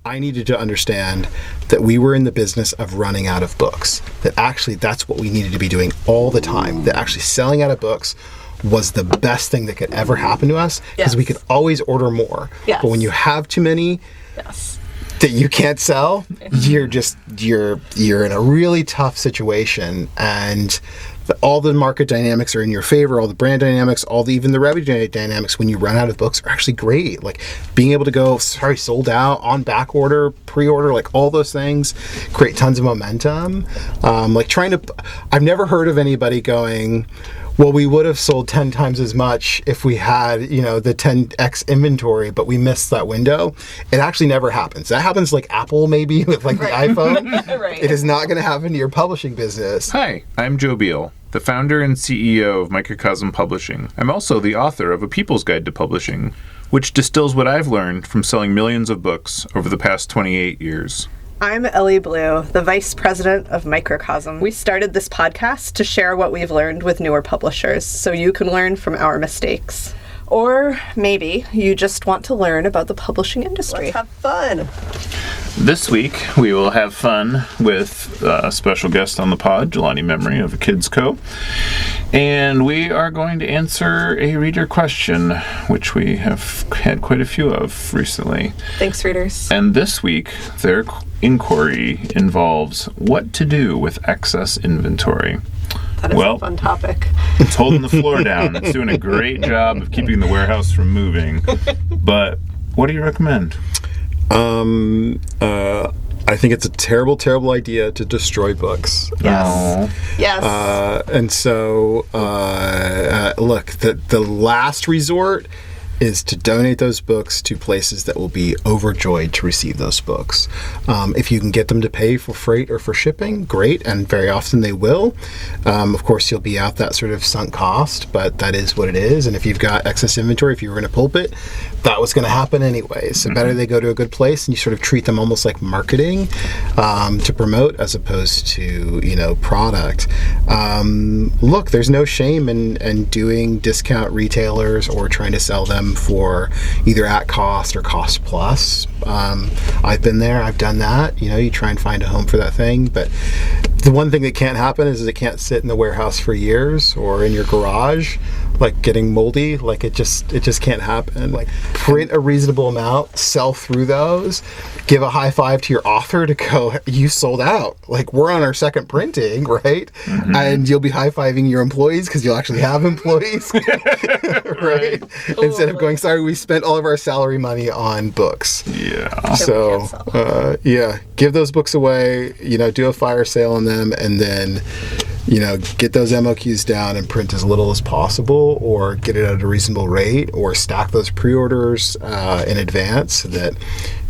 I needed to understand that we were in the business of running out of books. That actually that's what we needed to be doing all the time. That actually selling out of books was the best thing that could ever happen to us because we could always order more. But when you have too many that you can't sell, you're in a really tough situation, and all the market dynamics are in your favor, all the brand dynamics, even the revenue dynamics when you run out of books are actually great. Like being able to go, sold out, on back order, pre-order, like all those things create tons of momentum. I've never heard of anybody going, well, we would have sold 10 times as much if we had, the 10x inventory, but we missed that window. It actually never happens. That happens like Apple maybe with the iPhone. It is not going to happen to your publishing business. Hi, I'm Joe Beal, the founder and CEO of Microcosm Publishing. I'm also the author of A People's Guide to Publishing, which distills what I've learned from selling millions of books over the past 28 years. I'm Ellie Blue, the Vice President of Microcosm. We started this podcast to share what we've learned with newer publishers, so you can learn from our mistakes. Or maybe you just want to learn about the publishing industry. Let's have fun. This week, we will have fun with a special guest on the pod, Jelani Memory of Kids Co. And we are going to answer a reader question, which we have had quite a few of recently. Thanks, readers. And this week, their inquiry involves what to do with excess inventory. That is a fun topic. It's holding the floor down. It's doing a great job of keeping the warehouse from moving. But what do you recommend? I think it's a terrible, terrible idea to destroy books. Yes. Yes. And so, look, the last resort is to donate those books to places that will be overjoyed to receive those books. If you can get them to pay for freight or for shipping, great, and very often they will. Of course, you'll be out that sort of sunk cost, but that is what it is. And if you've got excess inventory, if you were in a pulpit, that was going to happen anyway. So better they go to a good place and you sort of treat them almost like marketing to promote as opposed to, product. Look, there's no shame in doing discount retailers or trying to sell them for either at cost or cost plus. I've been there, I've done that. You try and find a home for that thing, but the one thing that can't happen is it can't sit in the warehouse for years or in your garage, like getting moldy. Like it just can't happen. Like print a reasonable amount, sell through those, give a high five to your author to go, you sold out. Like we're on our second printing, right? Mm-hmm. And you'll be high fiving your employees because you'll actually have employees, right? Instead of going, sorry, we spent all of our salary money on books. Yeah. So, give those books away, do a fire sale on them, and then, get those MOQs down and print as little as possible, or get it at a reasonable rate, or stack those pre-orders in advance so that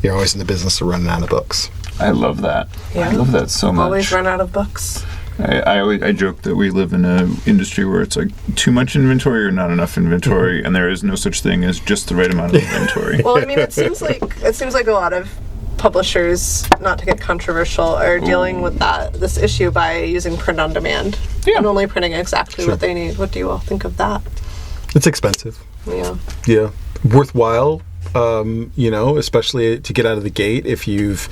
you're always in the business of running out of books. I love that. Yeah. I love that so much. Always run out of books. I joke that we live in an industry where it's like too much inventory or not enough inventory, and there is no such thing as just the right amount of inventory. Well, I mean, it seems like a lot of publishers, not to get controversial, are dealing with this issue by using print on demand and only printing exactly what they need. What do you all think of that? It's expensive. Yeah. Worthwhile. Especially to get out of the gate if you've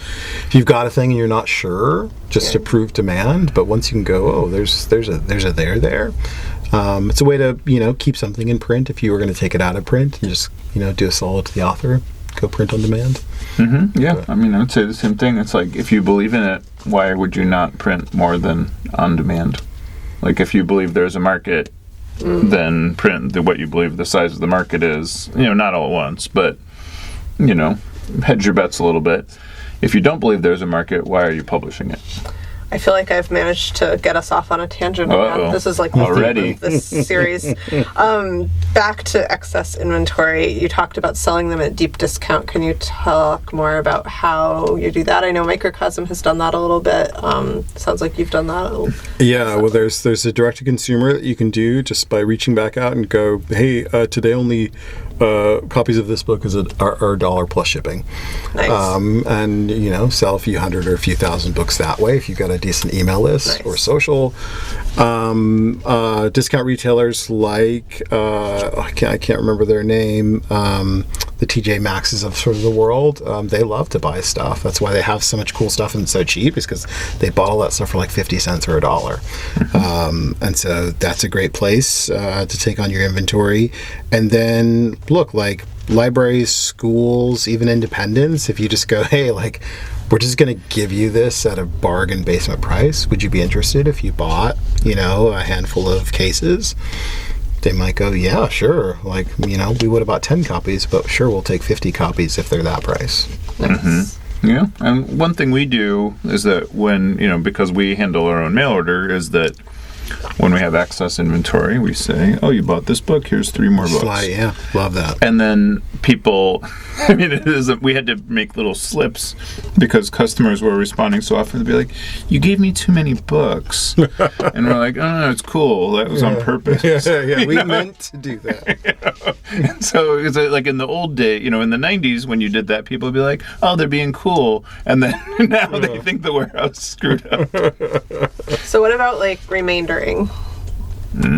got a thing and you're not sure, just to prove demand. But once you can go, there's a there. It's a way to keep something in print if you were going to take it out of print and just do a solid to the author, go print on demand. Mm-hmm. Yeah, I mean, I would say the same thing. It's like, if you believe in it, why would you not print more than on demand? Like, if you believe there's a market, then print what you believe the size of the market is. Not all at once, but hedge your bets a little bit. If you don't believe there's a market, why are you publishing it? I feel like I've managed to get us off on a tangent. This is like the theme of this series. Back to excess inventory. You talked about selling them at deep discount. Can you talk more about how you do that? I know Microcosm has done that a little bit. Sounds like you've done that. Yeah, well, there's a direct-to-consumer that you can do just by reaching back out and go, hey, today only copies of this book are $1 plus shipping. Nice. And sell a few hundred or a few thousand books that way if you've got a decent email list or social. Discount retailers like I can't remember their name. the TJ Maxxes of sort of the world, they love to buy stuff. That's why they have so much cool stuff and it's so cheap, is because they bought all that stuff for like 50 cents or $1. And so that's a great place to take on your inventory. And then look, like libraries, schools, even independents, if you just go, hey, like, we're just going to give you this at a bargain basement price. Would you be interested if you bought, a handful of cases? They might go, yeah, sure. Like, we would have bought 10 copies, but sure, we'll take 50 copies if they're that price. Mm-hmm. Yeah. And one thing we do is that when, because we handle our own mail order, is that when we have excess inventory, we say, oh, you bought this book, here's 3 more books. Yeah, love that. And then people, we had to make little slips because customers were responding so often to be like, you gave me too many books. And we're like, oh, no, it's cool. That was on purpose. Yeah, we meant to do that. And so it's like in the old day, in the 90s when you did that, people would be like, oh, they're being cool. And then now they think the warehouse screwed up. So what about like remaindering? Do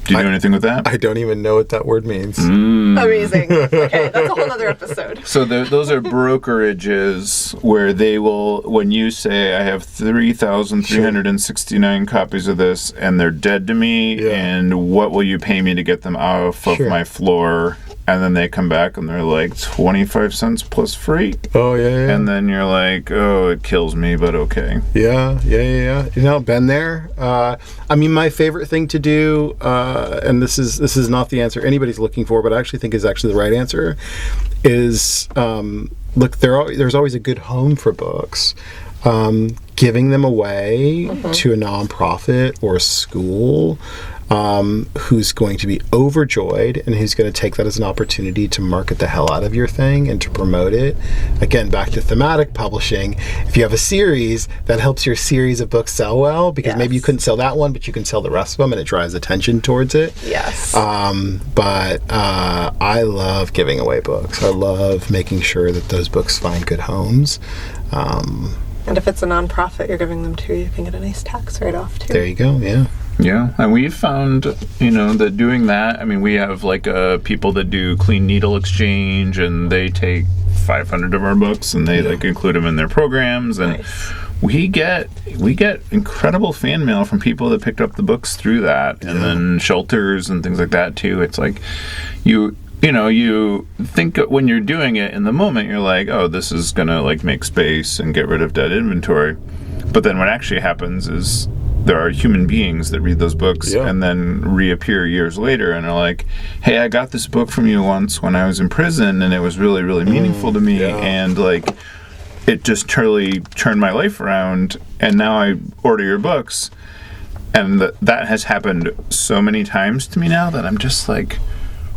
you do anything with that? I don't even know what that word means. Amazing. Okay, that's a whole other episode. So those are brokerages where they will, when you say, I have 3,369 copies of this and they're dead to me, and what will you pay me to get them off of my floor? And then they come back and they're like 25 cents plus freight. Oh, yeah. And then you're like, oh, it kills me, but okay. Yeah. Been there. My favorite thing to do, and this is not the answer anybody's looking for, but I actually think is actually the right answer, is look, there's always a good home for books. Giving them away to a nonprofit or a school who's going to be overjoyed and who's going to take that as an opportunity to market the hell out of your thing and to promote it. Again, back to thematic publishing. If you have a series, that helps your series of books sell well, because maybe you couldn't sell that one, but you can sell the rest of them, and it drives attention towards it. Yes. But I love giving away books. I love making sure that those books find good homes. And if it's a nonprofit you're giving them to, you can get a nice tax write-off too. There you go, yeah. Yeah, and we've found, that doing that, we have like people that do clean needle exchange, and they take 500 of our books and they like include them in their programs, and we get incredible fan mail from people that picked up the books through that, and then shelters and things like that too. It's like you think when you're doing it in the moment, you're like, oh, this is gonna like make space and get rid of dead inventory. But then what actually happens is there are human beings that read those books and then reappear years later and are like, hey, I got this book from you once when I was in prison and it was really, really meaningful to me. And like, it just totally turned my life around, and now I order your books. And that has happened so many times to me now that I'm just like,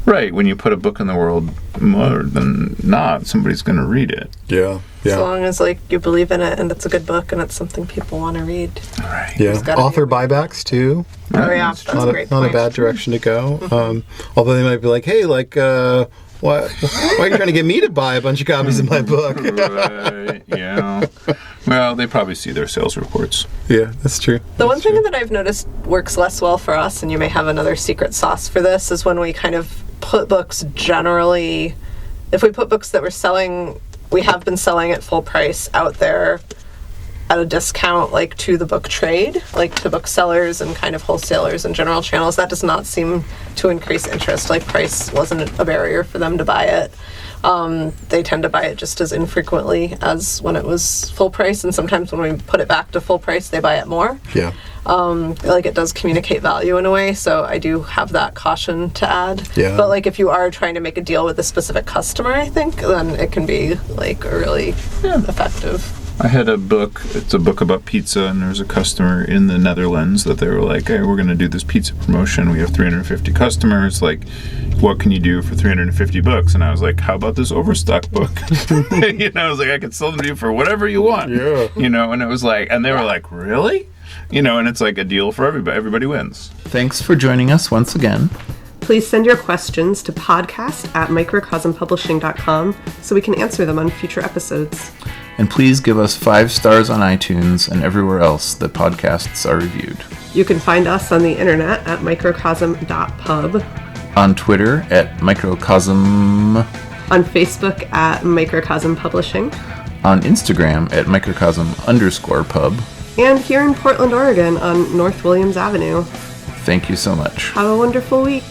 right, when you put a book in the world, more than not, somebody's going to read it. Yeah. As long as like you believe in it and it's a good book and it's something people want to read. Right. Yeah. Author buybacks too. Oh yeah, that's not a great not point. a bad direction to go. Although they might be like, hey, like, why are you trying to get me to buy a bunch of copies of my book? Right. Yeah. Well, they probably see their sales reports. Yeah, that's true. The one thing that I've noticed works less well for us, and you may have another secret sauce for this, is when we kind of put books generally, if we put books that we have been selling at full price out there at a discount, like to the book trade, like to booksellers and kind of wholesalers and general channels, that does not seem to increase interest. Like price wasn't a barrier for them to buy it. They tend to buy it just as infrequently as when it was full price, and sometimes when we put it back to full price, they buy it more. Yeah. Like it does communicate value in a way, so I do have that caution to add. Yeah. But like if you are trying to make a deal with a specific customer, I think, then it can be like really effective. I had a book, it's a book about pizza, and there's a customer in the Netherlands that they were like, hey, we're going to do this pizza promotion. We have 350 customers. Like, what can you do for 350 books? And I was like, how about this Overstock book? I was like, I could sell them to you for whatever you want. Yeah. And it was like, and they were like, really? And it's like a deal for everybody. Everybody wins. Thanks for joining us once again. Please send your questions to podcast@microcosmpublishing.com so we can answer them on future episodes. And please give us 5 stars on iTunes and everywhere else that podcasts are reviewed. You can find us on the internet at microcosm.pub. On Twitter at Microcosm. On Facebook at Microcosm Publishing. On Instagram at Microcosm_pub. And here in Portland, Oregon on North Williams Avenue. Thank you so much. Have a wonderful week.